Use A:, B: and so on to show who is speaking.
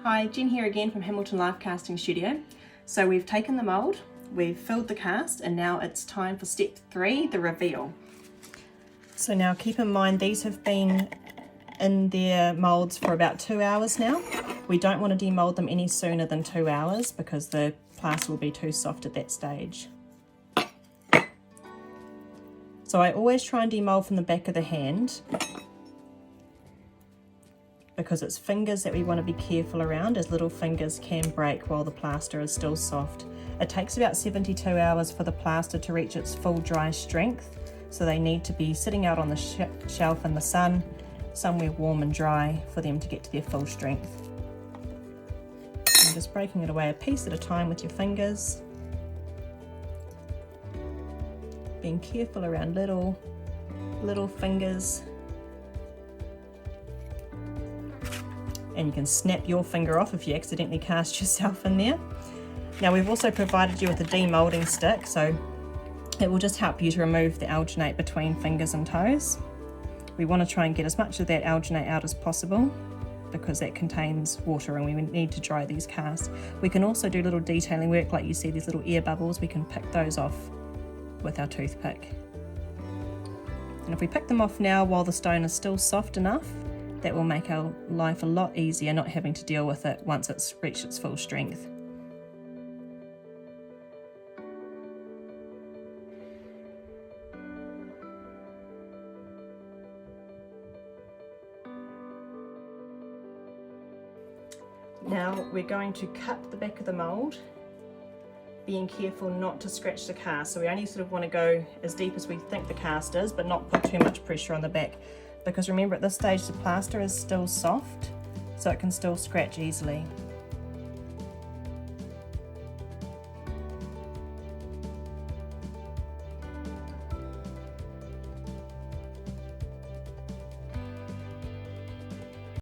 A: Hi, Jen here again from Hamilton Lifecasting Studio. So we've taken the mould, we've filled the cast, and now it's time for step 3, the reveal. So now keep in mind these have been in their moulds for about 2 hours now. We don't want to demould them any sooner than 2 hours because the plaster will be too soft at that stage. So I always try and demould from the back of the hand, because it's fingers that we want to be careful around, as little fingers can break while the plaster is still soft. It takes about 72 hours for the plaster to reach its full dry strength, so they need to be sitting out on the shelf in the sun, somewhere warm and dry, for them to get to their full strength. And just breaking it away a piece at a time with your fingers. Being careful around little fingers. And you can snap your finger off if you accidentally cast yourself in there. Now we've also provided you with a de-moulding stick, so it will just help you to remove the alginate between fingers and toes. We want to try and get as much of that alginate out as possible because that contains water and we need to dry these casts. We can also do little detailing work, like you see these little air bubbles, we can pick those off with our toothpick. And if we pick them off now while the stone is still soft enough, that will make our life a lot easier, not having to deal with it once it's reached its full strength. Now we're going to cut the back of the mould, being careful not to scratch the cast. So we only sort of want to go as deep as we think the cast is, but not put too much pressure on the back. Because remember, at this stage the plaster is still soft, so it can still scratch easily.